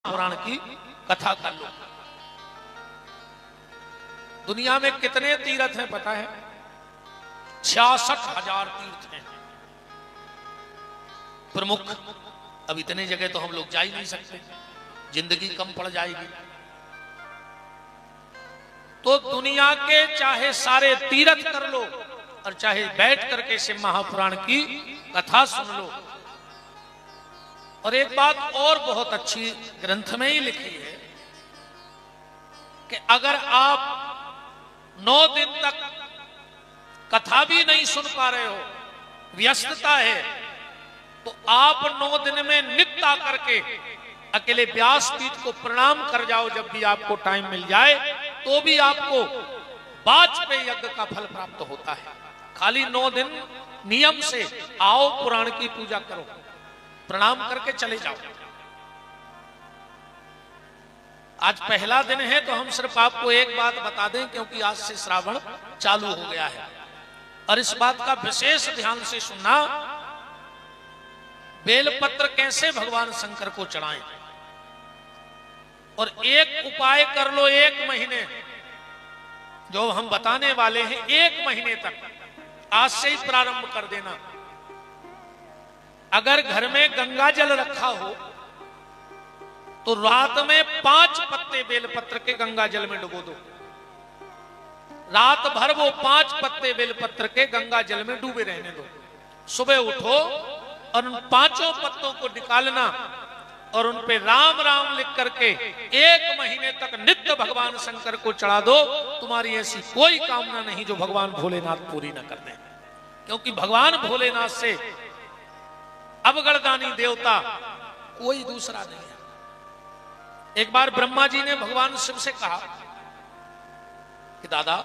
पुराण की कथा कर लो। दुनिया में कितने तीर्थ हैं पता है? 66,000 तीर्थ हैं प्रमुख। अब इतने जगह तो हम लोग जा ही नहीं सकते, जिंदगी कम पड़ जाएगी। तो दुनिया के चाहे सारे तीर्थ कर लो और चाहे बैठ करके से महापुराण की कथा सुन लो। और एक बात और बहुत अच्छी ग्रंथ में ही लिखी है कि अगर आप 9 दिन तक कथा भी नहीं सुन पा रहे हो, व्यस्तता है, तो आप 9 दिन में नित्य आकर के अकेले व्यास पीठ को प्रणाम कर जाओ। जब भी आपको टाइम मिल जाए तो भी आपको वाजपेयी यज्ञ का फल प्राप्त होता है। खाली 9 दिन नियम से आओ, पुराण की पूजा करो, प्रणाम करके चले जाओ। आज पहला दिन है तो हम सिर्फ आपको एक बात बता दें, क्योंकि आज से श्रावण चालू हो गया है और इस बात का विशेष ध्यान से सुनना। बेलपत्र कैसे भगवान शंकर को चढ़ाएं, और एक उपाय कर लो, 1 महीने जो हम बताने वाले हैं, 1 महीने तक आज से ही प्रारंभ कर देना। अगर घर में गंगा जल रखा हो तो रात में 5 पत्ते बेलपत्र के गंगा जल में डुबो दो। रात भर वो 5 पत्ते बेलपत्र के गंगा जल में डूबे रहने दो। सुबह उठो और उन 5 पत्तों को निकालना और उन पे राम राम लिख करके 1 महीने तक नित्य भगवान शंकर को चढ़ा दो। तुम्हारी ऐसी कोई कामना नहीं जो भगवान भोलेनाथ पूरी न कर दें, क्योंकि भगवान भोलेनाथ से अवगणदानी देवता कोई दूसरा नहीं है। एक बार ब्रह्मा जी ने भगवान शिव से कहा कि दादा,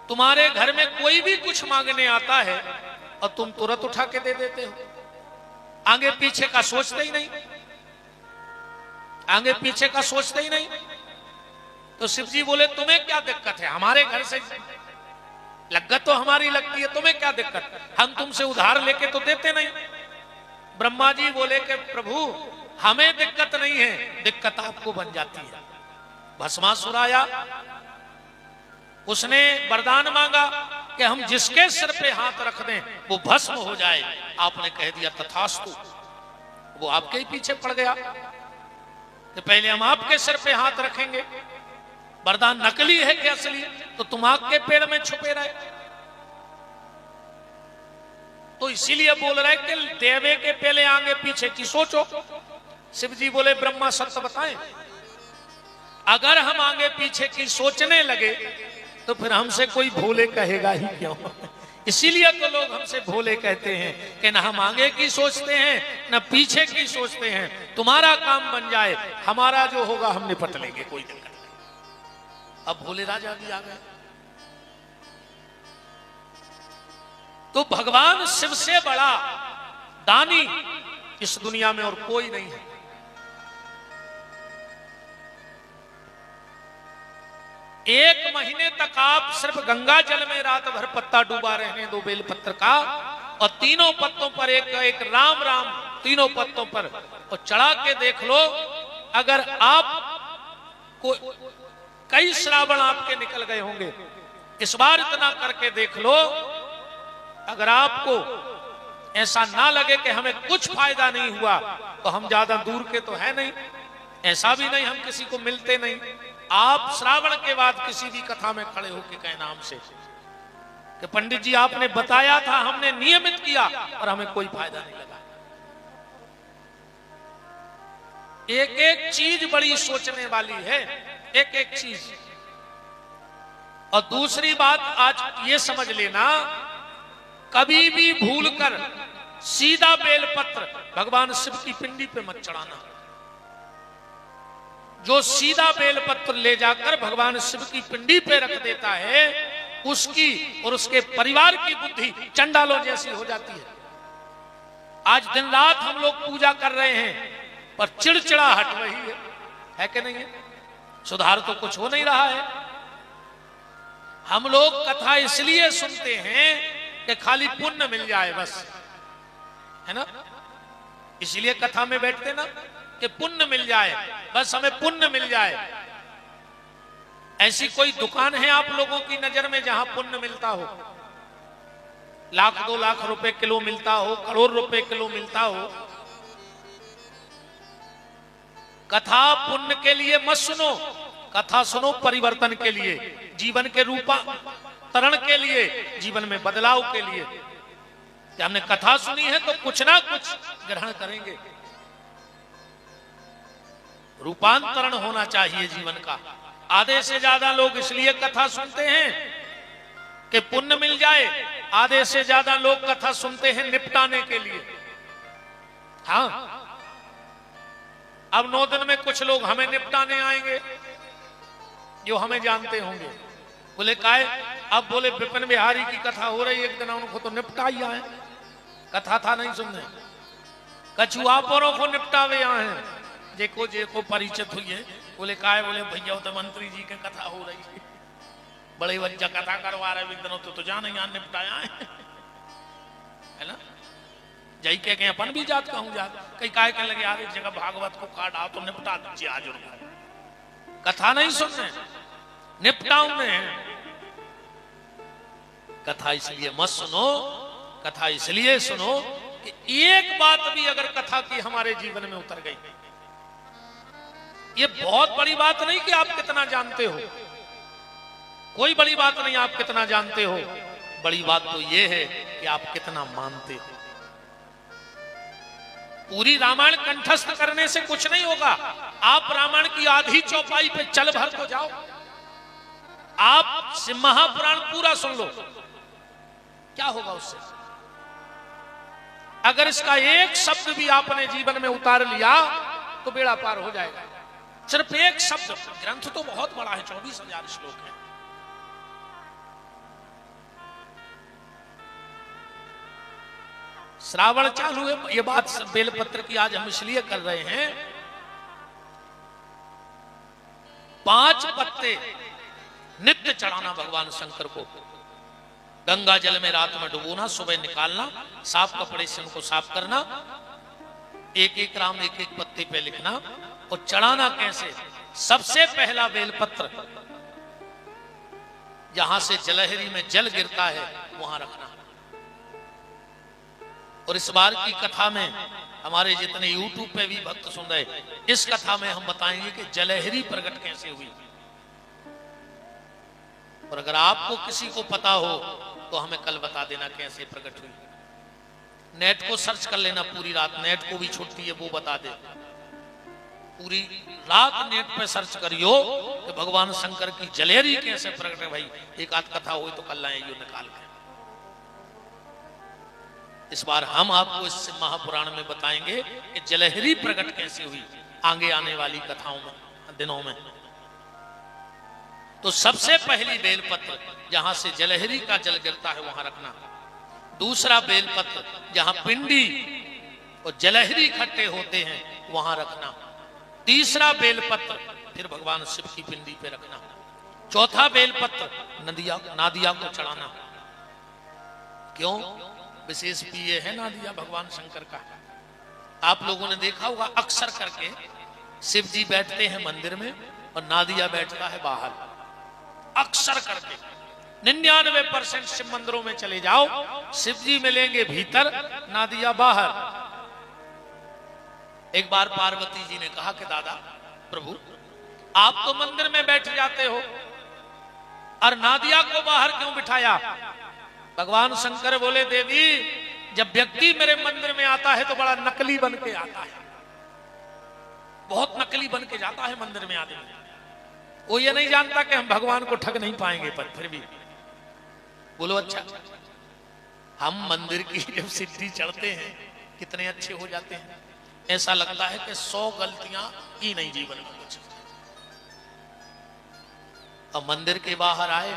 तुम्हारे घर में कोई भी कुछ मांगने आता है और तुम तुरंत उठा के दे देते हो, आगे पीछे का सोचते ही नहीं, आगे पीछे का सोचते ही नहीं। तो शिव जी बोले, तुम्हें क्या दिक्कत है? हमारे घर से लगत तो हमारी लगती है, तुम्हें क्या दिक्कत? हम तुमसे उधार लेके तो देते नहीं। ब्रह्मा जी बोले कि प्रभु, हमें दिक्कत नहीं है, दिक्कत आपको बन जाती है। भस्मासुर आया, उसने वरदान मांगा कि हम जिसके सिर पे हाथ रख दें वो भस्म हो जाए। आपने कह दिया तथास्तु। वो आपके ही पीछे पड़ गया कि पहले हम आपके सिर पे हाथ रखेंगे। वरदान नकली है कि असली? तो तुम आग के पेड़ में छुपे रहे। तो इसीलिए बोल रहे कि देवे के पहले आगे पीछे की सोचो। शिव जी बोले, ब्रह्मा सत्य बताएं, अगर हम आगे पीछे की सोचने लगे तो फिर हमसे कोई भोले कहेगा ही क्यों? इसीलिए तो लोग हमसे भोले कहते हैं कि ना हम आगे की सोचते हैं ना पीछे की सोचते हैं। तुम्हारा काम बन जाए, हमारा जो होगा हम निपट लेंगे, कोई दिक्कत नहीं। अब भोले राजा भी आ गए। तो भगवान शिव से बड़ा दानी इस दुनिया में और कोई नहीं है। एक महीने तक आप सिर्फ गंगा जल में रात भर पत्ता डूबा रहने दो बेलपत्र का, और तीनों पत्तों पर एक एक राम राम, तीनों पत्तों पर, और चढ़ा के देख लो। अगर आप को कई श्रावण आपके निकल गए होंगे, इस बार इतना करके देख लो। अगर आपको ऐसा ना लगे कि हमें कुछ फायदा नहीं हुआ, तो हम ज्यादा दूर के तो है नहीं, ऐसा भी नहीं हम किसी को मिलते नहीं। आप श्रावण के बाद किसी भी कथा में खड़े होकर कहना हमसे कि पंडित जी आपने बताया था, हमने नियमित किया और हमें कोई फायदा नहीं लगा। एक एक चीज बड़ी सोचने वाली है, एक एक चीज। और दूसरी बात आज ये समझ लेना, कभी भी भूलकर सीधा बेलपत्र भगवान शिव की पिंडी पे मत चढ़ाना। जो सीधा बेलपत्र ले जाकर भगवान शिव की पिंडी पे रख देता है, उसकी और उसके परिवार की बुद्धि चंडालों जैसी हो जाती है। आज दिन रात हम लोग पूजा कर रहे हैं, पर चिड़चिड़ाहट वही है कि नहीं है? सुधार तो कुछ हो नहीं रहा है। हम लोग कथा इसलिए सुनते हैं कि खाली पुण्य मिल जाए, बस, है ना? इसलिए कथा में बैठते ना। कि पुण्य मिल जाए, बस हमें पुण्य मिल जाए। ऐसी कोई दुकान है आप लोगों की नजर में जहां पुण्य मिलता हो? 1-2 लाख रुपए किलो मिलता हो, करोड़ रुपए किलो मिलता हो? कथा पुण्य के लिए मत सुनो, कथा सुनो परिवर्तन के लिए, जीवन के रूपांतरण के लिए, जीवन में बदलाव के लिए। कि हमने कथा सुनी है तो कुछ ना कुछ ग्रहण करेंगे, रूपांतरण होना चाहिए जीवन का। आधे से ज्यादा लोग इसलिए कथा सुनते हैं कि पुण्य मिल जाए, आधे से ज्यादा लोग कथा सुनते हैं निपटाने के लिए। हाँ, अब 9 दिन में कुछ लोग हमें निपटाने आएंगे जो हमें जानते होंगे। बोले काय? अब बोले विपिन बिहारी की कथा हो रही, एक दिन उनको तो निपटा ही आए, कथा था नहीं सुनने, कछुआ परों को निपटावे आए हैं, जेको परिचित हुई है। बोले काय? बोले भैया तो मंत्री जी के कथा हो रही है, बड़े बच्चा कथा करवा रहे, एक दिन तो जान यहाँ निपटाया है ना। जय के अपन भी जात कहूं जात, कई काय के लगे आगे जगह भागवत को काट आओ तो निपटा दीजिए आज उनको। कथा नहीं सुनने, निपटाउने। कथा इसलिए मत सुनो, कथा इसलिए सुनो कि एक बात भी अगर कथा की हमारे जीवन में उतर गई, ये बहुत बड़ी बात नहीं कि आप कितना जानते हो, कोई बड़ी बात नहीं आप कितना जानते हो, बड़ी बात तो ये है कि आप कितना मानते हो। पूरी रामायण कंठस्थ करने से कुछ नहीं होगा। आप रामायण की आधी चौपाई पे चल भर को जाओ, आप महापुराण पूरा सुन लो, क्या होगा उससे? अगर इसका एक शब्द भी आपने जीवन में उतार लिया तो बेड़ा पार हो जाएगा। सिर्फ एक शब्द, ग्रंथ तो बहुत बड़ा है, 24,000 श्लोक है। श्रावण चालू है, ये बात बेलपत्र की आज हम इसलिए कर रहे हैं। 5 पत्ते नित्य चढ़ाना भगवान शंकर को, गंगा जल में रात में डुबोना, सुबह निकालना, साफ कपड़े से उनको साफ करना, एक राम एक पत्ते पे लिखना। और चढ़ाना कैसे? सबसे पहला बेलपत्र जहां से जलहरी में जल गिरता है वहां रखना। और इस बार की कथा में हमारे जितने YouTube पे भी भक्त सुन रहे, इस कथा में हम बताएंगे कि जलहरी प्रकट कैसे हुई। और अगर आपको किसी को पता हो तो हमें कल बता देना कैसे प्रकट हुई। नेट को सर्च कर लेना पूरी रात, नेट को भी छुट्टी है, वो बता दे। पूरी रात नेट पे सर्च करियो कि भगवान शंकर की जलहरी कैसे प्रकट है। भाई एक आध कथा हुई तो कल लाए यो निकाल के। इस बार हम आपको इस महापुराण में बताएंगे कि जलहरी प्रकट कैसे हुई आगे आने वाली कथाओं में, दिनों में। तो सबसे पहली बेलपत्र जहां से जलहरी का जल गिरता है वहां रखना। दूसरा बेलपत्र जहां पिंडी और जलहरी इकट्ठे होते हैं वहां रखना। तीसरा बेलपत्र फिर भगवान शिव की पिंडी पे रखना। चौथा बेलपत्र नादिया को चढ़ाना। क्यों? विशेष भी ये है नादिया भगवान शंकर का। आप लोगों ने देखा होगा अक्सर करके शिव जी बैठते हैं मंदिर में और नादिया बैठता है बाहर। अक्सर करके 99% शिव मंदिरों में चले जाओ, शिव जी मिलेंगे भीतर, नादिया बाहर। एक बार पार्वती जी ने कहा कि दादा प्रभु आप तो मंदिर में बैठ जाते हो और नादिया को बाहर क्यों बिठाया? भगवान शंकर बोले देवी जब व्यक्ति मेरे मंदिर में आता है तो बड़ा नकली बन के आता है, बहुत नकली बन के जाता है मंदिर में आदमी। वो ये नहीं जानता कि हम भगवान को ठग नहीं पाएंगे, पर फिर भी बोलो अच्छा। हम मंदिर की जब सीढ़ी चढ़ते हैं कितने अच्छे हो जाते हैं, ऐसा लगता है कि 100 गलतियां की नहीं जीवन में कुछ। अब मंदिर के बाहर आए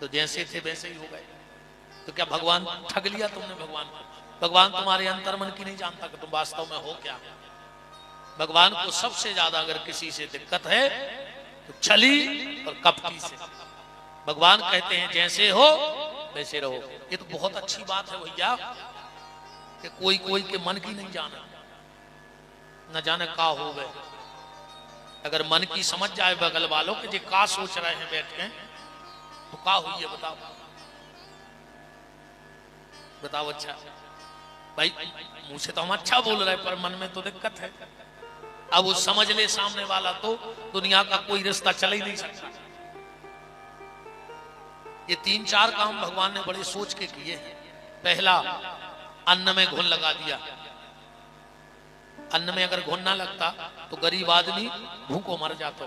तो जैसे थे वैसे ही हो गए। तो क्या भगवान ठग लिया तुमने भगवान को? भगवान तुम्हारे अंतर्मन की नहीं जानता कि तुम वास्तव में हो क्या। भगवान को सबसे ज्यादा अगर किसी से दिक्कत है तो छली और कपटी से। भगवान कहते हैं जैसे हो वैसे रहो। ये तो बहुत अच्छी बात है भैया कि कोई के मन की नहीं जाना। न जाने का हो गए। अगर मन की समझ जाए बगल वालों कि जी का सोच रहे हैं बैठ के, तो का हुई है बताओ, बताओ। अच्छा भाई मुंह से तो हम अच्छा बोल रहे हैं पर मन में तो दिक्कत है। अब वो समझ ले सामने वाला तो दुनिया का कोई रिश्ता चल ही नहीं सकता। ये 3-4 काम भगवान ने बड़े सोच के किए हैं। पहला, अन्न में घुन लगा दिया। अन्न में अगर घुन ना लगता तो गरीब आदमी भूखों मर जाता।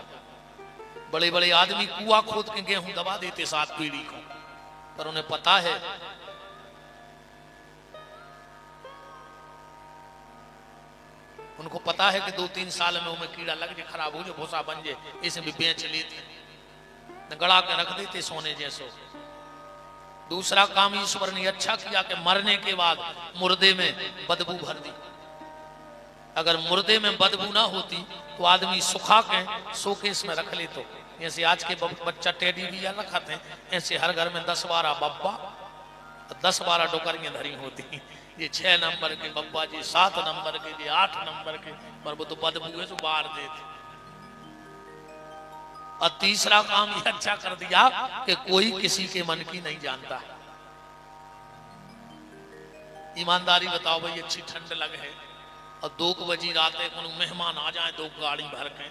बड़े बड़े आदमी कुआं खोद के गेहूं दबा देते 7 पीढ़ी को, पर उन्हें पता है उनको पता है कि 2-3 साल में उनमें कीड़ा लग जाए, खराब हो जाए, भूसा बन जाए, इसे भी बेच लेते, गड़ा के रख देते सोने जैसो। दूसरा काम ईश्वर ने अच्छा किया कि मरने के बाद मुर्दे में बदबू भर दी। अगर मुर्दे में बदबू ना होती तो आदमी सुखा के शोकेस में रख ले। तो ऐसे आज के बच्चा टेडी बियर रखाते हैं, ऐसे हर घर में 10-12 बब्बा, 10-12 डोकरियां धरी होती। ये 6 नंबर के बब्बा जी, 7 नंबर के जी, 8 नंबर के, पर वो तो बदबू है तो बाहर देते। और तीसरा काम ये अच्छा कर दिया कि कोई किसी के मन की नहीं जानता। ईमानदारी बताओ भाई, अच्छी ठंड लग है और 2 बजे रात है, कोनो मेहमान आ जाए 2 गाड़ी भर के,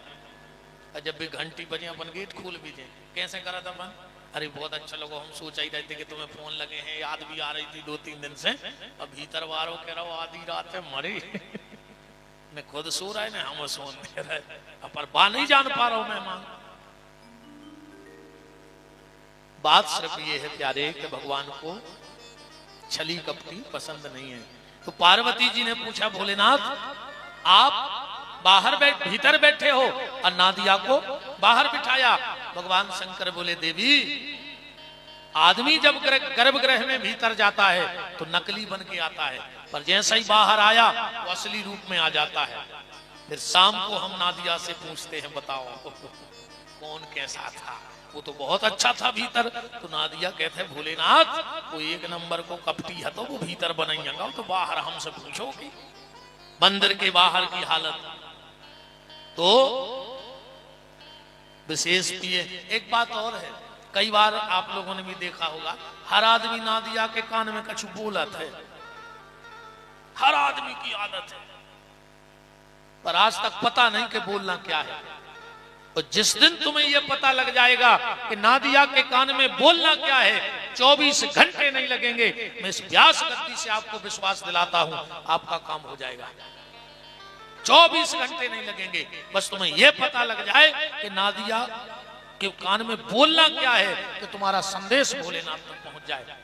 और जब भी घंटी बजे अपन गेट खोल भी जाए, कैसे करा था मन? अरे बहुत अच्छा लगा, हम सोच ही रहे थे कि तुम्हें फोन लगे हैं, याद भी आ रही थी 2-3 दिन से। अब भीतर वालों कह रहा हो आधी रात है मरी मैं खुद सो रहा है ना, हम सोन दे रहे, पर बा नहीं जान पा रहा हूं मेहमान। बात सिर्फ ये है प्यारे कि भगवान को छली कपटी पसंद नहीं है। तो पार्वती जी ने पूछा, भोलेनाथ आप बाहर भीतर बैठे हो और नादिया को बाहर बिठाया। भगवान शंकर बोले, देवी आदमी जब गर्भगृह में भीतर जाता है तो नकली बन के आता है, पर जैसे ही बाहर आया वो असली रूप में आ जाता है। फिर शाम को हम नादिया से पूछते हैं, बताओ कौन कैसा था? वो तो बहुत अच्छा था भीतर। तो नादिया कहते हैं, भोलेनाथ वो 1 नंबर को कपटी है तो वो भीतर बनाइएगा, तो बाहर हमसे पूछोगी। मंदिर के बाहर की हालत तो विशेष पिए। एक बात और है, कई बार आप लोगों ने भी देखा होगा, हर आदमी नादिया के कान में कछु बोलत है, हर आदमी की आदत है, पर आज तक पता नहीं कि बोलना क्या है। और जिस दिन तुम्हें यह पता लग जाएगा कि नादिया के कान में बोलना क्या है, 24 घंटे नहीं लगेंगे। मैं इस व्यास गद्दी से आपको विश्वास दिलाता हूं, आपका काम हो जाएगा। 24 घंटे नहीं लगेंगे, बस तुम्हें यह पता लग जाए कि नादिया के कान में बोलना क्या है, कि तुम्हारा संदेश भोलेनाथ तक पहुंच जाए।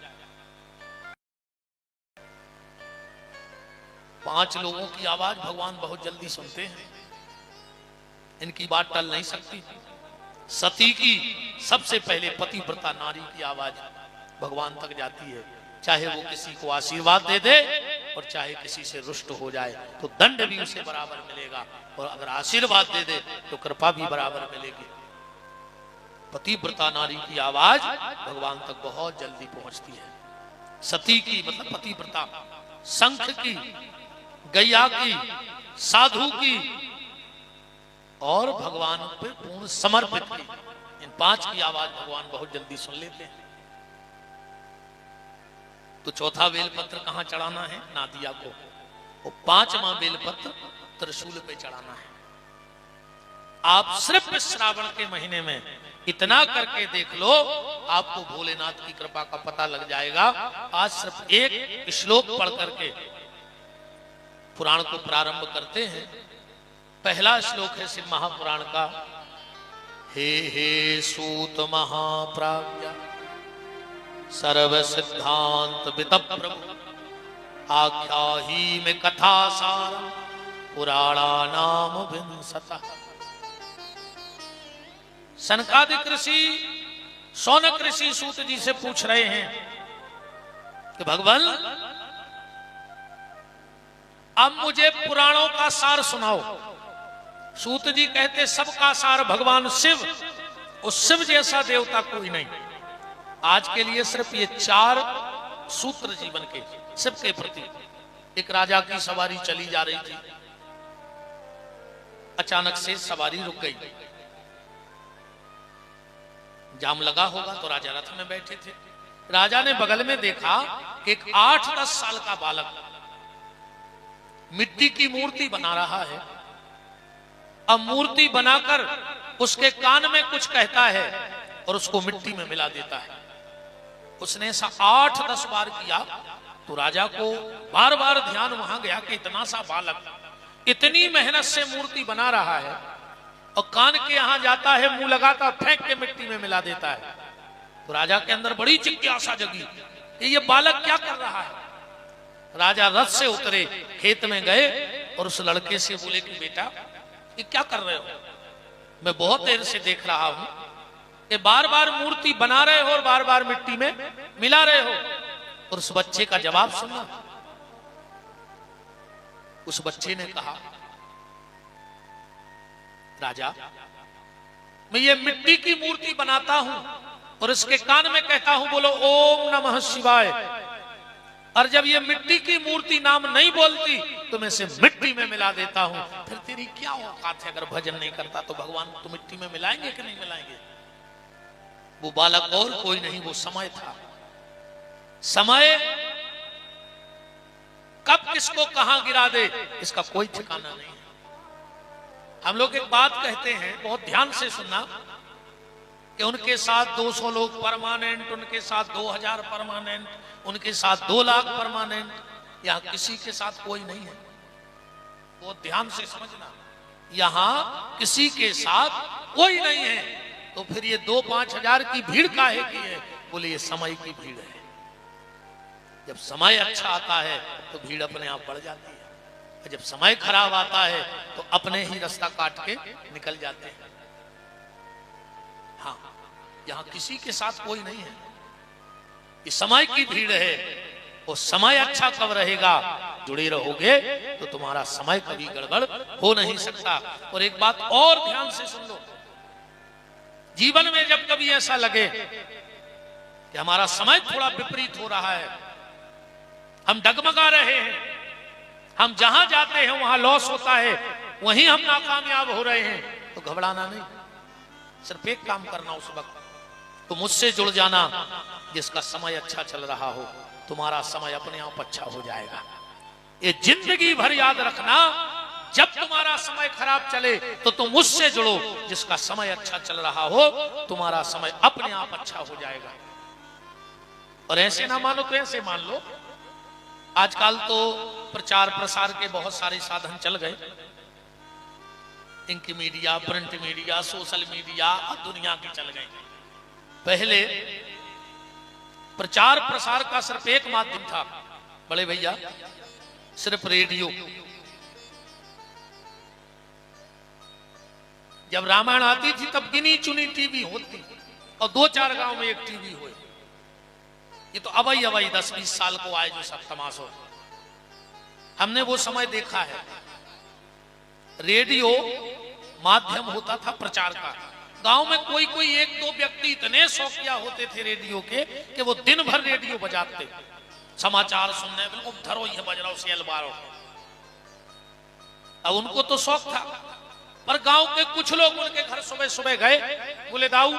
5 लोगों की आवाज भगवान बहुत जल्दी सुनते हैं, इनकी बात टल नहीं सकती। सती की सबसे पहले पतिव्रता नारी की आवाज भगवान तक जाती है, चाहे वो किसी को आशीर्वाद दे दे और चाहे किसी से रुष्ट हो जाए तो दंड भी उसे बराबर मिलेगा, और अगर आशीर्वाद दे दे तो कृपा भी बराबर मिलेगी। पतिव्रता नारी की आवाज भगवान तक बहुत जल्दी पहुंचती है। सती की मतलब पतिव्रता, शंख की, गैया की, साधु की और भगवान पे पूर्ण समर्पित की, इन 5 की आवाज भगवान बहुत जल्दी सुन लेते हैं। तो चौथा बेलपत्र कहां चढ़ाना है? नादिया को। और 5वां बेलपत्र त्रिशूल पे चढ़ाना है। आप सिर्फ श्रावण के महीने में इतना करके देख लो, आपको भोलेनाथ की कृपा का पता लग जाएगा। आज सिर्फ एक श्लोक पढ़ करके पुराण को प्रारंभ करते हैं। पहला श्लोक है शिव महापुराण का, हे हे सूत महाप्राज्ञ सर्व सिद्धांत वित प्रभु आख्या ही में कथा सार पुराणा नाम विंसता। सनकादिक ऋषि शौनक ऋषि सूत जी से पूछ रहे हैं कि भगवान अब मुझे पुराणों का सार सुनाओ। सूत जी कहते सबका सार भगवान शिव, उस शिव जैसा देवता कोई नहीं। आज के लिए सिर्फ ये 4 सूत्र जीवन के शिव के प्रति। एक राजा की सवारी चली जा रही थी, अचानक से सवारी रुक गई। जाम लगा होगा तो राजा रथ में बैठे थे। राजा ने बगल में देखा कि एक 8-10 साल का बालक मिट्टी की मूर्ति बना रहा है। अब मूर्ति बनाकर उसके कान में कुछ कहता है और उसको मिट्टी में मिला देता है। उसने ऐसा 8-10 बार किया तो राजा को बार बार ध्यान वहां गया कि इतना सा बालक इतनी मेहनत से मूर्ति बना रहा है और कान के यहां जाता है, मुंह लगाता, फेंक के मिट्टी में मिला देता है। तो राजा के अंदर बड़ी जिज्ञासा जगी कि ये बालक क्या कर रहा है। राजा रथ से उतरे, खेत में गए और उस लड़के से बोले कि बेटा ये क्या कर रहे हो? मैं बहुत देर से देख रहा हूं कि बार बार मूर्ति बना रहे हो और बार बार मिट्टी में मिला रहे हो। और उस बच्चे का जवाब सुना। उस बच्चे ने कहा, राजा मैं ये मिट्टी की मूर्ति बनाता हूं और इसके कान में कहता हूं बोलो ओम नमः शिवाय, और जब ये मिट्टी की मूर्ति नाम नहीं बोलती तो मैं इसे मिट्टी में मिला देता हूं। फिर तेरी क्या औकात है? अगर भजन नहीं करता तो भगवान तो मिट्टी में मिलाएंगे कि नहीं मिलाएंगे? वो बालक और कोई नहीं, वो समय था। समय कब किसको कहां गिरा दे इसका कोई ठिकाना नहीं है। हम लोग एक बात कहते हैं, बहुत ध्यान से सुनना, कि उनके साथ 200 लोग परमानेंट, उनके साथ 2000 परमानेंट, उनके साथ 2 लाख परमानेंट, यहां किसी के साथ कोई नहीं है। बहुत ध्यान से समझना, यहां किसी के साथ कोई नहीं है। तो फिर ये 2-5 हजार की भीड़ काहे की है? बोले ये समय की भीड़ है। जब समय अच्छा आता है तो भीड़ अपने आप बढ़ जाती है, और जब समय खराब आता है तो अपने ही रास्ता काट के निकल जाते हैं। हाँ, यहां किसी के साथ कोई नहीं है, ये समय की भीड़ है। वो समय अच्छा कब रहेगा? जुड़े रहोगे तो तुम्हारा समय कभी गड़बड़ हो नहीं सकता। और एक बात और ध्यान से सुन लो, जीवन में जब कभी ऐसा लगे कि हमारा समय थोड़ा विपरीत हो रहा है, हम डगमगा रहे हैं, हम जहां जाते हैं वहां लॉस होता है, वहीं हम नाकामयाब हो रहे हैं, तो घबराना नहीं। सिर्फ एक काम करना उस वक्त, तो मुझसे जुड़ जाना जिसका समय अच्छा चल रहा हो। तुम्हारा समय अपने आप अच्छा हो जाएगा। ये जिंदगी भर याद रखना, जब तुम्हारा समय खराब चले तो तुम मुझसे जुड़ो, जिसका समय अच्छा चल रहा हो तुम्हारा समय अपने आप अच्छा हो जाएगा। और ऐसे ना मानो तो ऐसे मान लो। आजकल तो प्रचार प्रसार के बहुत सारे साधन चल गए, ink media, print media, social media, अब दुनिया की चल गई। पहले प्रचार प्रसार का सिर्फ एक माध्यम था बड़े भैया, सिर्फ रेडियो। जब रामायण आती थी तब गिनी चुनी टीवी होती और 2-4 गांव में एक टीवी हुए। ये तो अवई 10-20 साल को आए जो सब तमाशो। हमने वो समय देखा है। रेडियो माध्यम होता था प्रचार का। गांव में कोई कोई 1-2 व्यक्ति इतने शौकिया होते थे रेडियो के कि वो दिन भर रेडियो बजाते, समाचार सुनने, बिल्कुल धरो ये बज रहा हो, सेल बारो। अब उनको तो शौक था, पर गांव के कुछ लोग उनके घर सुबह सुबह गए, बोले दाऊ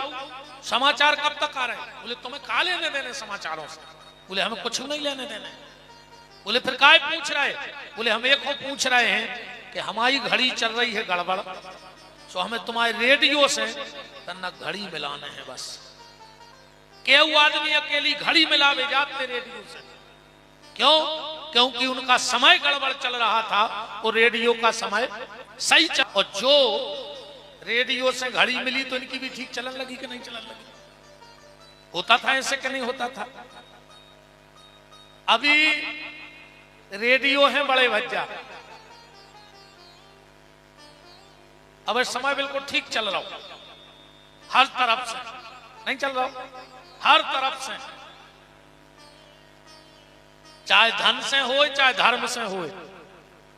समाचार कब तक आ रहे हैं? बोले तुम्हें कहा लेने देने समाचारों से? बोले हमें कुछ नहीं लेने देने। बोले फिर काय पूछ रहे? बोले हम एक पूछ रहे हैं कि हमारी घड़ी चल रही है गड़बड़, तो हमें तुम्हारे रेडियो से तन्ना घड़ी मिलाने हैं बस। केहू आदमी अकेली घड़ी मिलावे जाते रेडियो से। क्यों? क्योंकि उनका समय गड़बड़ चल रहा था और रेडियो का समय सही चल। और जो रेडियो से घड़ी मिली तो इनकी भी ठीक चलन लगी कि नहीं चलन लगी? होता था ऐसे कि नहीं होता था? अभी रेडियो है बड़े भज्जा, अब समय बिल्कुल ठीक चल रहा हो, हर तरफ से नहीं चल रहा, हर तरफ से, चाहे धन से हो चाहे धर्म से हो।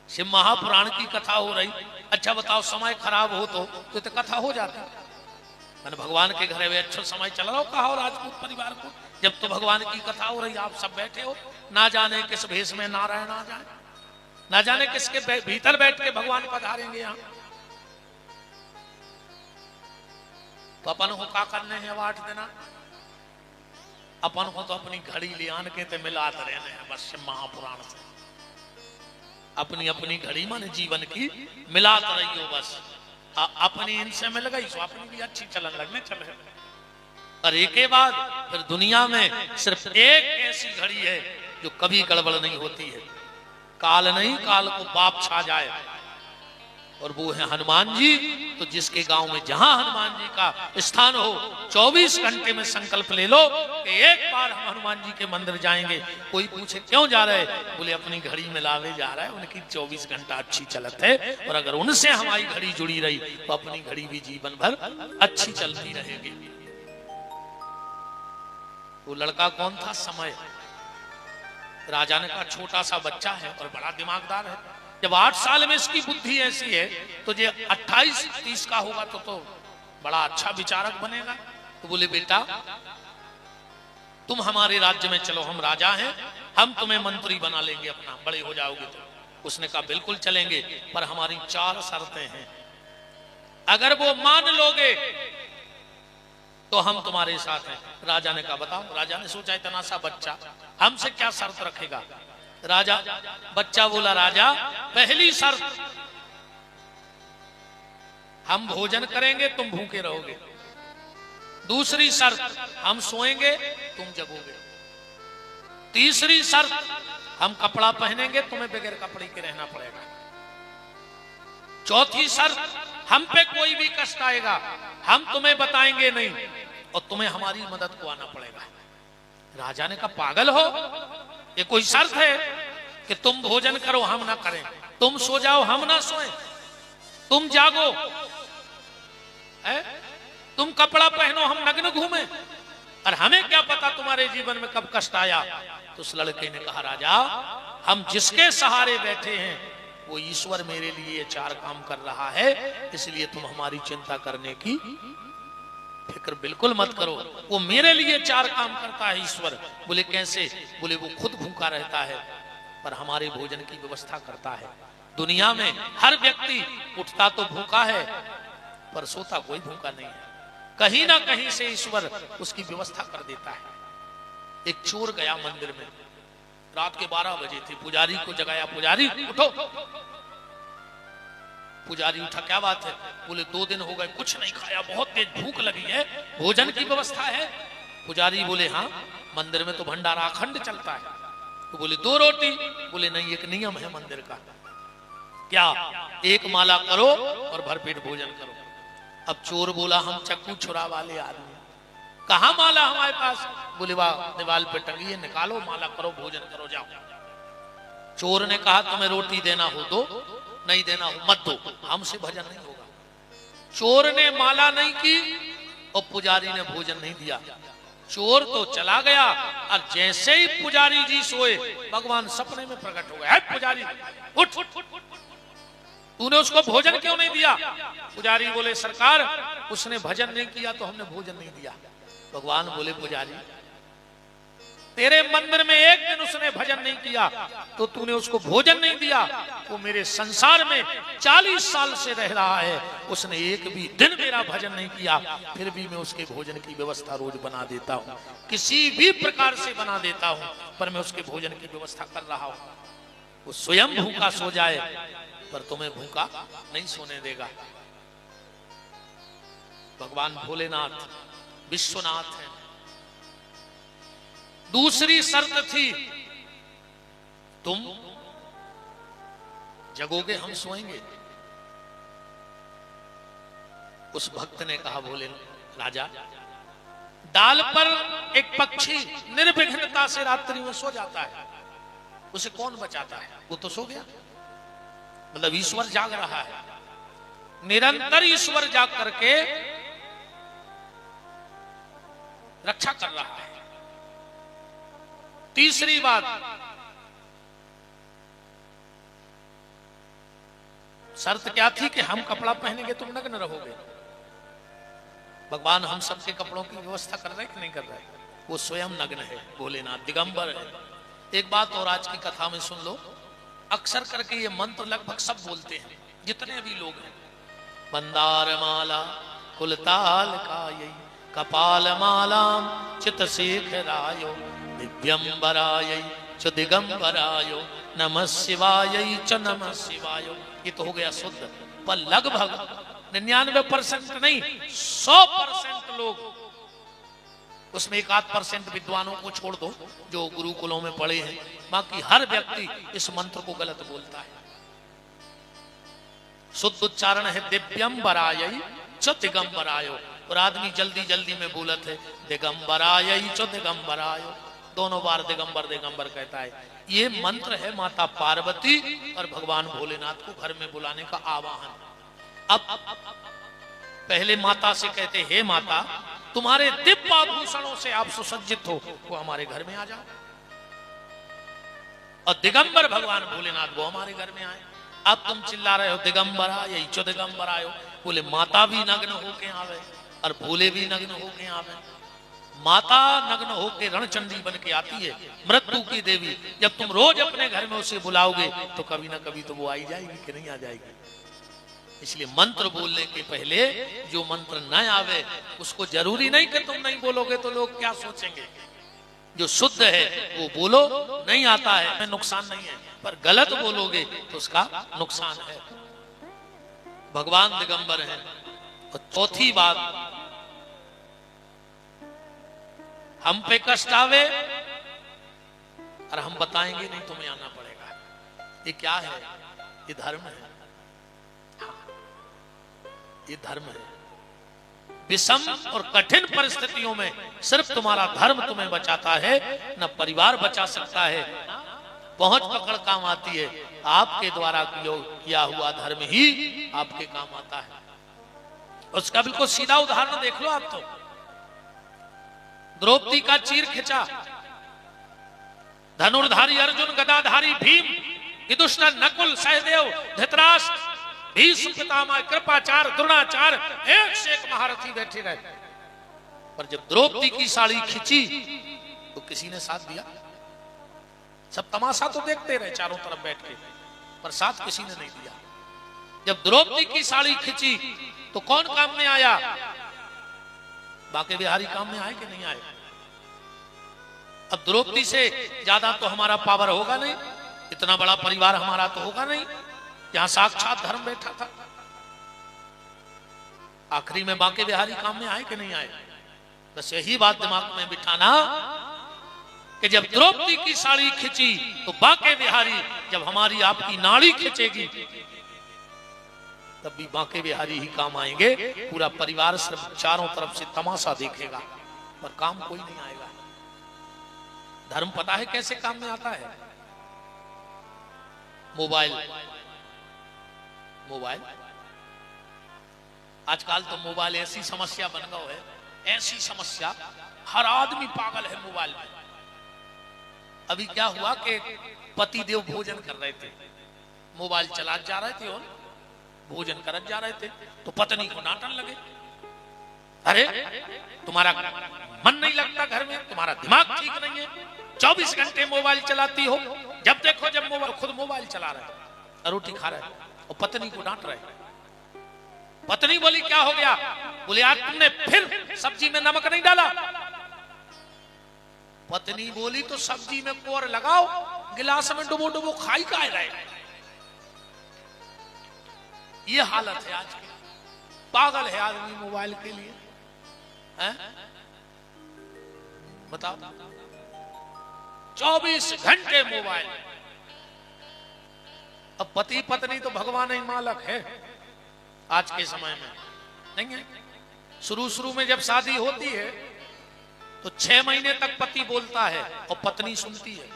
शिव महापुराण की कथा हो रही, अच्छा बताओ समय खराब हो तो कथा हो जाती। मैंने भगवान के घर में अच्छा समय चल रहा हो कहा, और राजपूत परिवार को जब तो भगवान की कथा हो रही, आप सब बैठे हो, ना जाने किस भेष में नारायण आ जाए, ना जाने किसके भीतर बैठ के भगवान पधारेंगे यहाँ। तो अपन को क्या करने हैं 8 दिन? अपन को तो अपनी घड़ी ले आन के ते मिलात रहने हैं बस महापुराण से। अपनी अपनी घड़ी माने जीवन की मिलात रही हो बस। अपनी इनसे मिल गई तो अपनी भी अच्छी चलन लगने चले। और एक के बाद फिर दुनिया में सिर्फ एक ऐसी घड़ी है जो कभी गड़बड़ नहीं होती है। काल नहीं, काल को बाप छा जाए, और वो है हनुमान जी। तो जिसके गांव में जहां हनुमान जी का स्थान हो 24 घंटे में संकल्प ले लो कि एक बार हम हनुमान जी के मंदिर जाएंगे। कोई पूछे क्यों जा रहे, बोले अपनी घड़ी में लावे जा रहा है, उनकी 24 घंटा अच्छी चलत है, और अगर उनसे हमारी घड़ी जुड़ी रही तो अपनी घड़ी भी जीवन भर अच्छी चलती रहेगी। वो लड़का कौन था? समय। राजा ने कहा छोटा सा बच्चा है और बड़ा दिमागदार है, जब 8 साल में इसकी बुद्धि ऐसी है तो ये 28-30 का होगा तो बड़ा अच्छा विचारक बनेगा। तो बोले बेटा तुम हमारे राज्य में चलो, हम राजा हैं, हम तुम्हें मंत्री बना लेंगे अपना, बड़े हो जाओगे तो। उसने कहा बिल्कुल चलेंगे, पर हमारी 4 शर्तें हैं। अगर वो मान लोगे तो हम तुम्हारे साथ हैं। राजा ने कहा बताओ। राजा ने सोचा इतना सा बच्चा हमसे क्या शर्त रखेगा। बच्चा बोला राजा पहली शर्त, हम भोजन करेंगे तुम भूखे रहोगे। दूसरी शर्त, हम सोएंगे तुम जगोगे। तीसरी शर्त, हम कपड़ा पहनेंगे तुम्हें बगैर कपड़े के रहना पड़ेगा। चौथी शर्त, हम पे कोई भी कष्ट आएगा हम तुम्हें बताएंगे नहीं और तुम्हें हमारी मदद को आना पड़ेगा। राजा ने कहा पागल हो, ये कोई शर्त है कि तुम भोजन करो हम ना करें, तुम सो जाओ हम ना सोएं, तुम जागो तुम कपड़ा पहनो हम नग्न घूमें, और हमें क्या पता तुम्हारे जीवन में कब कष्ट आया। तो उस लड़के ने कहा राजा हम जिसके सहारे बैठे हैं वो ईश्वर मेरे लिए ये 4 काम कर रहा है, इसलिए तुम हमारी चिंता करने की फिक्र बिल्कुल मत करो। वो मेरे लिए 4 काम करता है ईश्वर। बोले कैसे? बोले वो खुद भूखा रहता है पर हमारे भोजन की व्यवस्था करता है। दुनिया में हर व्यक्ति उठता तो भूखा है पर सोता कोई भूखा नहीं है। कहीं ना कहीं से ईश्वर उसकी व्यवस्था कर देता है। एक चोर गया मंदिर में, रात के 12 बजे थे, पुजारी को जगाया, पुजारी उठो। पुजारी उठा, क्या बात है? बोले 2 दिन हो गए कुछ नहीं खाया, बहुत तेज भूख लगी है, भोजन की व्यवस्था है? पुजारी बोले हाँ, मंदिर में तो भंडारा अखंड चलता है। तो बोले 2 रोटी? बोले नहीं, एक नियम है मंदिर का। क्या? 1 माला करो और भरपेट भोजन करो। अब चोर बोला हम चक्कू छुरा वाले आदमी, कहाँ माला हमारे पास? बोले वाह दीवाल पे टंगी है, निकालो माला करो भोजन करो जाओ। चोर ने कहा तुम्हें रोटी देना हो दो, नहीं देना हो मत दो, हमसे भजन नहीं होगा। चोर ने माला नहीं की और पुजारी ने भोजन नहीं दिया। चोर तो चला गया और जैसे ही पुजारी जी सोए भगवान सपने में प्रकट हो गए। है पुजारी उठ, तूने उसको भोजन क्यों नहीं दिया? पुजारी बोले सरकार उसने भजन नहीं किया तो हमने भोजन नहीं दिया। भगवान बोले पुजारी तेरे मंदिर में एक दिन उसने भजन नहीं किया तो तूने उसको भोजन नहीं दिया। वो मेरे संसार में 40 साल से रह रहा है, उसने एक भी दिन मेरा भजन नहीं किया, फिर भी मैं उसके भोजन की व्यवस्था रोज बना देता हूँ, किसी भी प्रकार से बना देता हूँ, पर मैं उसके भोजन की व्यवस्था कर रहा हूँ। वो स्वयं भूखा सो जाए पर तुम्हें भूखा नहीं सोने देगा। भगवान भोलेनाथ विश्वनाथ है। दूसरी शर्त थी तुम जगोगे हम सोएंगे। उस भक्त ने कहा भोले राजा डाल पर एक पक्षी निर्विघ्नता से रात्रि में सो जाता है, उसे कौन बचाता है? वो तो सो गया। मतलब ईश्वर जाग रहा है, निरंतर ईश्वर जाग करके रक्षा कर रहा है। तीसरी बात, शर्त क्या थी कि हम कपड़ा पहनेंगे तुम नग्न रहोगे। भगवान हम सबके कपड़ों की व्यवस्था कर रहे कि नहीं कर रहे? वो स्वयं नग्न है, भोलेनाथ दिगंबर है। एक बात और आज की कथा में सुन लो, अक्सर करके ये मंत्र लगभग सब बोलते हैं जितने भी लोग हैं। मंदार माला कुलताल कायै कपाल मालाम चित शेखरायो दिव्यंबरायै च दिगंबरायो नमः शिवायै च नमः शिवायो। ये तो हो गया शुद्ध, पर लगभग 99% नहीं 100% लोग, उसमें 1-8% विद्वानों को छोड़ दो जो गुरुकुलों में पढ़े हैं, बाकी हर व्यक्ति इस मंत्र को गलत बोलता है। शुद्ध उच्चारण है दिव्यंबरायै च दिगंबरायो, और आदमी जल्दी जल्दी में बोलत है दिगंबरायै च दिगंबरायो, दोनों बार दिगंबर दिगंबर कहता है। ये मंत्र है माता पार्वती और भगवान भोलेनाथ को घर में बुलाने का आवाहन। अब पहले माता से कहते, हे माता तुम्हारे दिव्य आभूषणों से आप सुसज्जित हो, वो हमारे घर में आ जाओ। और दिगंबर भगवान भोलेनाथ वो हमारे घर में आए। अब तुम चिल्ला रहे हो दिगंबर आये चो दिगंबर आयो, बोले माता भी नग्न होके आवे और भोले भी नग्न होके आवे। माता नग्न होके रणचंडी बन के आती है, मृत्यु की देवी। जब तुम रोज अपने घर में उसे बुलाओगे तो कभी ना कभी तो वो आई जाएगी कि नहीं आ जाएगी। इसलिए मंत्र बोलने के पहले जो मंत्र न आवे उसको जरूरी नहीं कि तुम नहीं बोलोगे तो लोग क्या सोचेंगे। जो शुद्ध है वो बोलो, नहीं आता है नुकसान नहीं है, पर गलत बोलोगे तो उसका नुकसान है। भगवान दिगंबर हैं। और चौथी बात, हम पे कष्ट आवे और हम बताएंगे नहीं, तुम्हें आना पड़ेगा। ये क्या है? ये धर्म है, ये धर्म है। विषम और कठिन परिस्थितियों में सिर्फ तुम्हारा धर्म तुम्हें बचाता है, न परिवार बचा सकता है। पहुंच पकड़ काम आती है, आपके द्वारा किया हुआ धर्म ही आपके काम आता है। उसका बिल्कुल सीधा उदाहरण देख लो आप तो। द्रौपदी का चीर खिंचा, धनुर्धारी अर्जुन, गदाधारी भीम, विदुषण, नकुल, सहदेव, धृतराष्ट्र, भीष्म पितामह, कृपाचार्य, द्रोणाचार्य, एक से एक महारथी बैठे रहे। पर जब द्रौपदी की साड़ी खिंची तो किसी ने साथ दिया? सब तमाशा तो देखते रहे चारों तरफ बैठ के, पर साथ किसी ने नहीं दिया। जब द्रौपदी की साड़ी खिंची तो कौन काम में आया? बाके बिहारी काम में आए कि नहीं आए? अब द्रौपदी से ज्यादा तो हमारा पावर होगा नहीं, इतना बड़ा परिवार हमारा तो होगा नहीं, यहां साक्षात धर्म बैठा था। आखिरी में बाके बिहारी काम में आए कि नहीं आए? बस यही बात दिमाग में बिठाना कि जब द्रौपदी की साड़ी खिंची तो बाके बिहारी, जब हमारी आपकी नाड़ी खिंचेगी तब भी बाके बिहारी ही काम आएंगे। पूरा परिवार सिर्फ चारों तरफ से तमाशा देखेगा, पर काम कोई नहीं आएगा। धर्म पता है कैसे काम में आता है? मोबाइल। मोबाइल आजकल तो मोबाइल ऐसी समस्या बन गया है, ऐसी समस्या, हर आदमी पागल है मोबाइल में। अभी क्या हुआ कि पति देव भोजन कर रहे थे, मोबाइल चला जा रहे थे और भोजन करत जा रहे थे, तो पत्नी को डांटने लगे, अरे तुम्हारा मन नहीं लगता घर में, तुम्हारा दिमाग ठीक नहीं है, 24 घंटे मोबाइल चलाती हो, जब देखो जब मोबाइल, खुद मोबाइल चला रहे, रोटी खा रहे और पत्नी को डांट रहे। पत्नी बोली क्या हो गया? बोले यार तुमने फिर सब्जी में नमक नहीं डाला। पत्नी बोली तो सब्जी में कोर लगाओ, गिलास में डुबो डुबो खाई का रहे। ये हालत है आज की, पागल है आदमी मोबाइल के लिए, हैं? बताओ, 24 घंटे मोबाइल। अब पति पत्नी तो भगवान ही मालक है आज के समय में, नहीं है? शुरू में जब शादी होती है तो 6 महीने तक पति बोलता है और पत्नी सुनती है,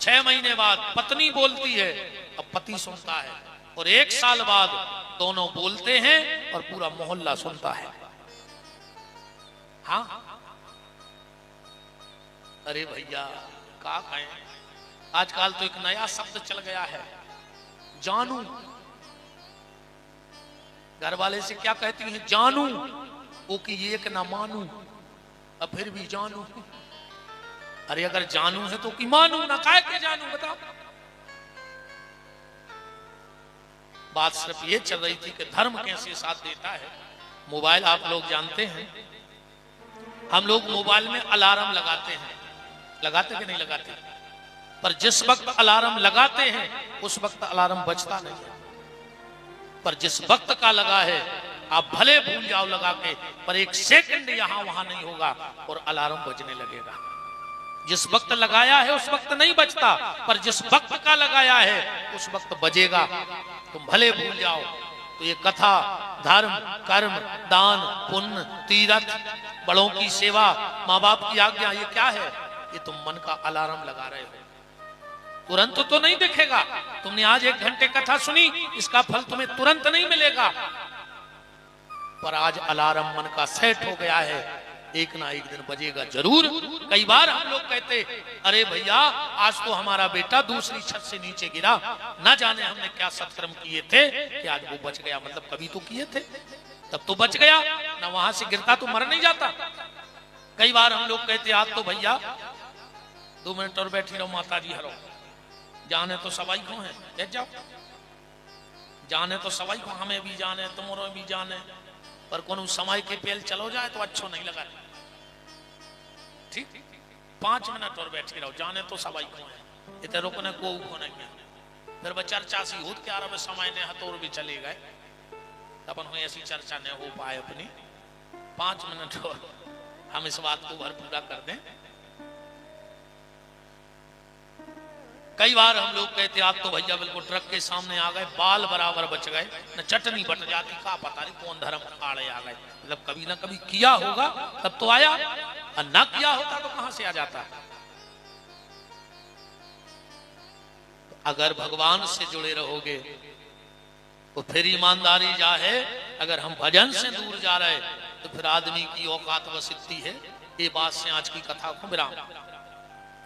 6 महीने बाद पत्नी बोलती है और पति सुनता है, और 1 साल बाद दोनों बोलते हैं और पूरा मोहल्ला सुनता है। हाँ, अरे भैया क्या कहें, आजकल तो एक नया शब्द चल गया है, जानू। घर वाले से क्या कहती हैं? जानू। वो कि एक ना मानू, अब फिर भी जानू। अरे अगर जानू है तो कि मानू ना, काहे के जानू? बताओ। बात सिर्फ ये चल रही थी कि धर्म कैसे साथ देता है। मोबाइल आप लोग जानते हैं, हम लोग मोबाइल में अलार्म लगाते हैं, लगाते कि नहीं लगाते? पर जिस वक्त अलार्म लगाते हैं उस वक्त अलार्म बजता नहीं है। पर जिस वक्त का लगा है आप भले भूल जाओ लगा के, पर एक सेकंड यहां वहां नहीं होगा और अलार्म बजने लगेगा। जिस वक्त लगाया है उस वक्त नहीं बजता, पर जिस वक्त का लगाया है उस वक्त बजेगा। तुम भले भूल जाओ। तो ये कथा, धर्म, कर्म, दान, पुण्य, तीर्थ, बड़ों की सेवा, माँ बाप की आज्ञा, ये क्या है? ये तुम मन का अलार्म लगा रहे हो। तुरंत तो नहीं दिखेगा। तुमने आज 1 घंटे कथा सुनी, इसका फल तुम्हें तुरंत नहीं मिलेगा, पर आज अलार्म मन का सेट हो गया है, एक ना एक दिन बजेगा जरूर। कई बार हम लोग कहते, अरे भैया आज तो हमारा बेटा दूसरी छत से नीचे गिरा, ना जाने हमने क्या सत्कर्म किए थे कि आज वो बच गया। मतलब कभी तो किए थे, तब तो बच गया ना, वहां से गिरता तो मर नहीं जाता। कई बार हम लोग कहते, आज तो भैया 2 मिनट और बैठी रहो माता जी हरो, जाने तो सवाई को है, बैठ जाओ, जाने तो सवाई को, हमें भी जाने तुम्हारे भी जाने, पर कोनो समय के पेल चलो जाए तो अच्छो नहीं लगा। ठीक, 5 मिनट और बैठे रहो, जाने तो सवाई को है, इतने रोकने को नहीं है। फिर वह चर्चा सी होत के आराम समय ने हतोर भी चले गए, अपन हुई ऐसी चर्चा नहीं हो पाए अपनी। 5 मिनट और हम इस बात को भर पूरा कर दें। कई बार हम लोग कहते, आप तो भैया बिल्कुल ट्रक के सामने आ गए, बाल बराबर बच गए, न चटनी बट जाती, का पता नहीं कौन धर्म आड़े आ गए। मतलब कभी ना कभी किया होगा तब तो आया, और ना किया होता तो कहां से आ जाता। अगर भगवान से जुड़े रहोगे तो फिर ईमानदारी जा है। अगर हम भजन से दूर जा रहे तो फिर आदमी की औकात बस इतनी है। ये बात से आज की कथा को विराम।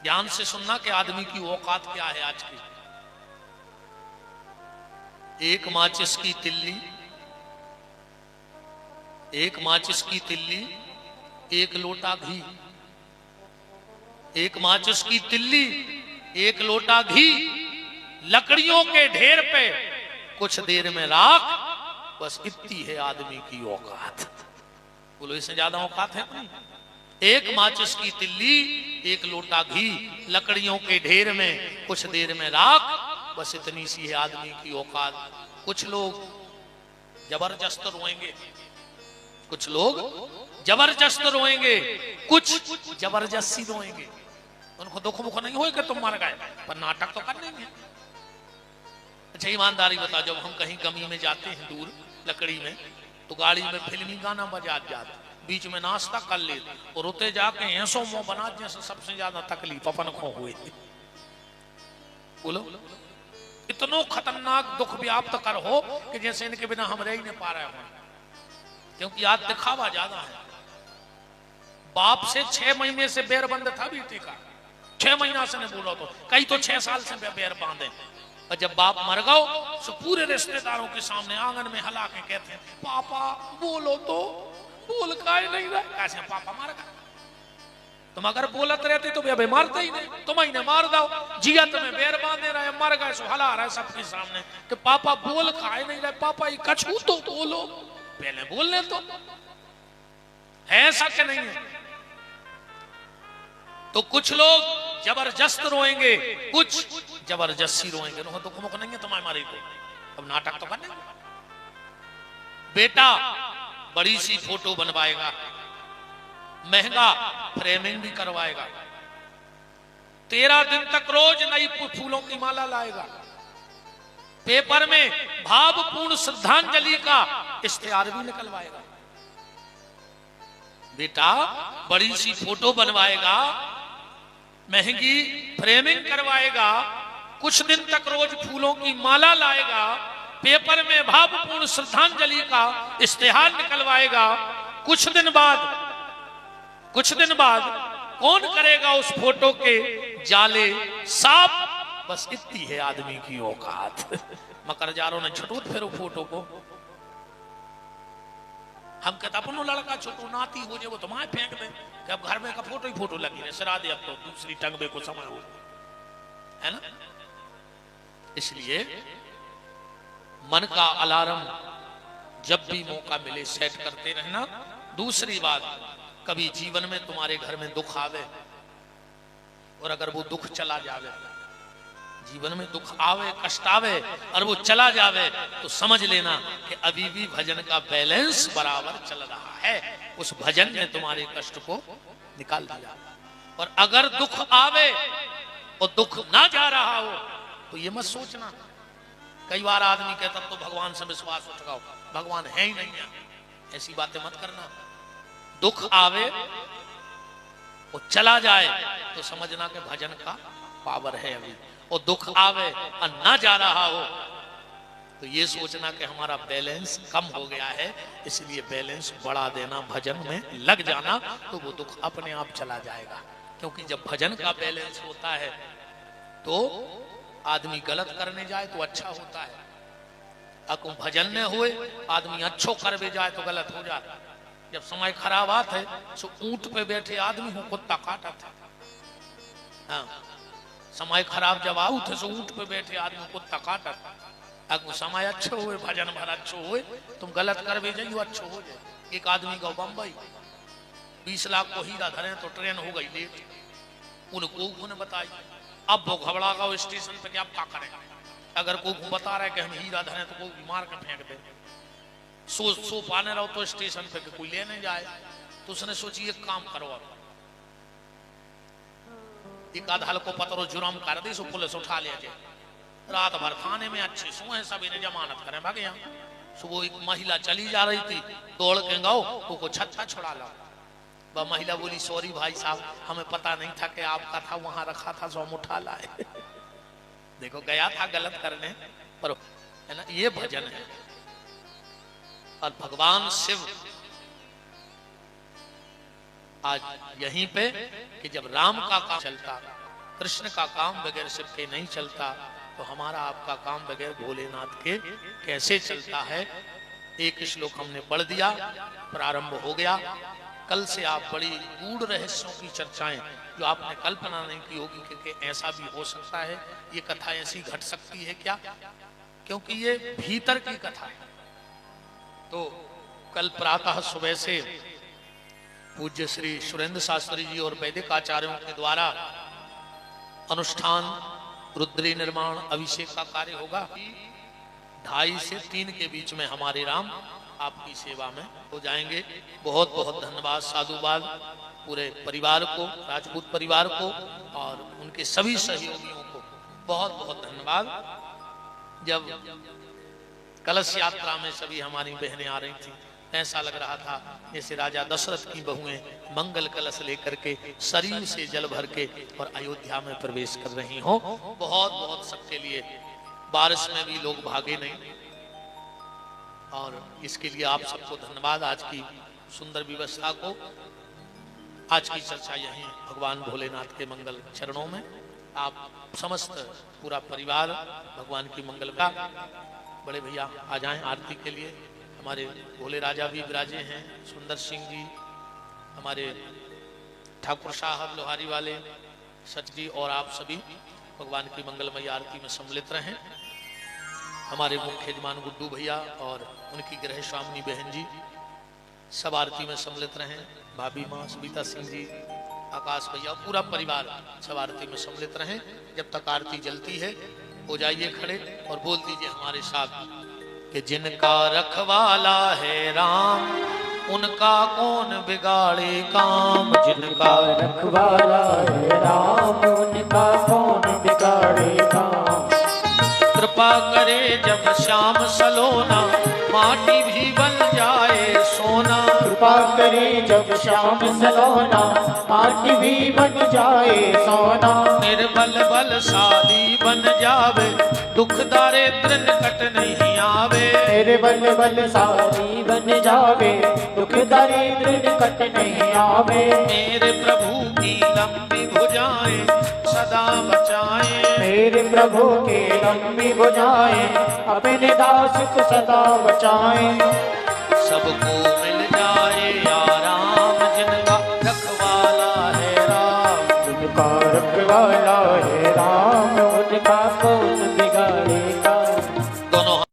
ध्यान से सुनना कि आदमी की औकात क्या है आज की। एक माचिस की तिल्ली, एक माचिस की तिल्ली, एक लोटा घी। एक माचिस की तिल्ली, एक लोटा घी, लकड़ियों के ढेर पे कुछ देर में राख, बस इतनी है आदमी की औकात। बोलो इससे ज्यादा औकात है नहीं। एक माचिस की तिल्ली, एक लोटा घी, लकड़ियों के ढेर में कुछ देर में राख, बस इतनी सी है आदमी की औकात। कुछ लोग जबरदस्त रोएंगे, कुछ लोग जबरदस्त रोएंगे, कुछ जबरदस्ती रोएंगे। उनको दुख मुख नहीं होएगा तुम मर गए, पर नाटक तो कर देंगे। अच्छा ईमानदारी बता, जब हम कहीं कमी में जाते हैं दूर लकड़ी में, तो गाड़ी में फिल्मी गाना बजा जाता, बीच में नाश्ता कर ले और उते जाके ऐसो मुंह बना जैसे सबसे ज्यादा तकलीफ अपन को हुए। बोलो इतनो खतरनाक दुख व्याप्त कर हो कि जैसे इनके बिना हम रह ही नहीं पा रहे हो, क्योंकि आज दिखावा ज्यादा है। बाप से 6 महीने से बैर बंद था बेटे का, 6 महीना से नहीं बोलो तो कई तो 6 साल से बैर बांधे। और जब बाप मर गओ तो पूरे रिश्तेदारों के सामने आंगन में हला के कहते हैं, पापा बोलो तो, बोल काहे नहीं रहे? कैसे पापा मार गए? तुम अगर बोलत रहते तो वे मारते ही नहीं, तुम ही ने मार दो। जिया तुम्हें बैर बांधे रहे, मर गए सो हला रहे सबके सामने कि पापा बोल काहे नहीं रहे? पापा ये कछू तो बोलो, पहले बोलने तो है ऐसा कि नहीं है? तो कुछ लोग जबरदस्त रोएंगे, कुछ जबरदस्ती रोएंगे। दुख मुख नहीं है तुम्हारे मारे को, अब नाटक तो करने। बेटा बड़ी सी फोटो बनवाएगा, महंगा फ्रेमिंग भी करवाएगा, 13 दिन तक रोज नई फूलों की माला लाएगा, पेपर में भावपूर्ण श्रद्धांजलि का इश्तिहार भी निकलवाएगा। बेटा बड़ी सी फोटो बनवाएगा, महंगी फ्रेमिंग करवाएगा, कुछ दिन तक रोज फूलों की माला लाएगा, पेपर में भावपूर्ण श्रद्धांजलि का इश्तिहार निकलवाएगा। कुछ दिन बाद कौन करेगा उस फोटो के जाले साफ? बस इतनी है आदमी की औकात। मकर जारों ने छटूत फिर फोटो को, हम कहता अपनो लड़का छोटो नाती हो जाए वो तो माए फेंक दे कि अब घर में का फोटो ही फोटो लगी है, सरा दे अब तो दूसरी टंगबे को समय हो, है ना? इसलिए मन का अलार्म जब भी मौका मिले सेट करते रहना। दूसरी बात, कभी जीवन में तुम्हारे घर में दुख आवे और अगर वो दुख चला जावे, जीवन में दुख आवे, कष्ट आवे और वो चला जावे, तो समझ लेना कि अभी भी भजन का बैलेंस बराबर चल रहा है। उस भजन ने तुम्हारे कष्ट को निकाल दिया। और अगर दुख आवे और दुख ना जा रहा हो तो ये मत सोचना। कई बार आदमी कहता तो भगवान से विश्वास उठाओ, भगवान है ही नहीं है, ऐसी बातें मत करना। दुख आवे और चला जाए तो समझना कि भजन का पावर है अभी। और दुख आवे और ना जा रहा हो तो ये सोचना कि हमारा बैलेंस कम हो गया है, इसलिए बैलेंस बढ़ा देना, भजन में लग जाना, तो वो दुख अपने आप चला जाएगा। क्योंकि जब भजन का बैलेंस होता है तो आदमी गलत करने जाए तो अच्छा होता है, अको भजन न हुए आदमी अच्छो करवे जाए तो गलत हो जाता। जब समय खराब आत है तो ऊंट पे बैठे आदमी को कुत्ता काटा था। हाँ, समय खराब जब आऊ थे तो ऊंट पे बैठे आदमी कुत्ता काटा था। अगो समय अच्छो हुए, भजन भर अच्छो हुए, तुम गलत करवे जाइयो अच्छो हो जाए। एक आदमी को बम्बई 20 लाख को हीरा धरे तो ट्रेन हो गई लेट, उनको उन्होंने बताई। अब वो घबरा गया स्टेशन पे कि आप क्या करें, अगर कोई बता रहा है कि हम हीरा धरे तो कोई मार के फेंक दे। सो पाने रहो तो स्टेशन पे कोई लेने जाए, तो उसने सोची एक काम करो, अब एक आधा को पत्रो जुर्म कर दी, सो पुलिस उठा ले जाए। रात भर थाने में अच्छे सोए, सभी ने जमानत करें भागे। यहाँ सुबह एक महिला चली जा रही थी, दौड़ के गाओ को छत्ता छुड़ा लो। वह महिला बोली सॉरी भाई साहब, हमें पता नहीं था कि आपका था, वहां रखा था, सो हम उठा लाए। देखो गया था गलत करने पर, है ना, ये भजन है। और भगवान शिव आज यहीं पे कि जब राम का काम चलता, कृष्ण का काम बगैर शिव के नहीं चलता, तो हमारा आपका काम बगैर भोलेनाथ के कैसे चलता है। एक श्लोक हमने पढ़ दिया, प्रारंभ हो गया। कल से आप बड़ी गूढ़ रहस्यों की चर्चाएं जो आपने कल्पना नहीं की होगी कि ऐसा भी हो सकता है, ये कथा ऐसी घट सकती है क्या, क्योंकि ये भीतर की कथा है। तो कल प्रातः सुबह से पूज्य श्री सुरेंद्र शास्त्री जी और वैदिक आचार्यों के द्वारा अनुष्ठान, रुद्री निर्माण, अभिषेक का कार्य होगा। 2:30 से 3 के बीच में हमारे राम आपकी सेवा में हो जाएंगे। बहुत बहुत धन्यवाद, साधुवाद पूरे परिवार को, राजपूत परिवार को और उनके सभी सहयोगियों को बहुत बहुत धन्यवाद। जब कलश यात्रा में सभी हमारी बहनें आ रही थी, ऐसा लग रहा था जैसे राजा दशरथ की बहुएं मंगल कलश लेकर के शरीर से जल भर के और अयोध्या में प्रवेश कर रही हों। बहुत बहुत सबके लिए, बारिश में भी लोग भागे नहीं, और इसके लिए आप सबको धन्यवाद। आज की सुंदर व्यवस्था को, आज की चर्चा यहीं भगवान भोलेनाथ के मंगल चरणों में। आप समस्त पूरा परिवार भगवान की मंगल का। बड़े भैया आ जाएं आरती के लिए। हमारे भोले राजा भी विराजे हैं, सुंदर सिंह जी, हमारे ठाकुर साहब लोहारी वाले, सच जी, और आप सभी भगवान की मंगलमय आरती में सम्मिलित रहें। हमारे मुख्य यजमान गुड्डू भैया और उनकी गृह स्वामिनी बहन जी सब आरती में सम्मिलित रहें। भाभी माँ सविता सिंह जी, आकाश भैया, पूरा परिवार सब आरती में सम्मिलित रहें। जब तक आरती जलती है हो जाइए खड़े और बोल दीजिए हमारे साथ कि जिनका रखवाला है राम, उनका कौन बिगाड़े काम। जिनका रखवाला है राम, उनका कौन बिगाड़े काम। कृपा करे जब श्याम सलोना, माटी भी बन जाए सोना। कृपा करे जब श्याम सलोना, माटी भी बन जाए सोना। निर्बल बलशाली बन जावे, दुख दारिद्र निकट नहीं आवे। निर्बल बलशाली बन जावे, दुख दारिद्र निकट नहीं आवे। मेरे प्रभु की लंबी भुजाएं सदा बचाएं। मेरे प्रभु के लंबी भुजाएं अपने दास को सदा बचाएं। सबको मिल जाए आराम, जिनका रखवाला है राम। जिनका रखवाला है राम, उनका कौन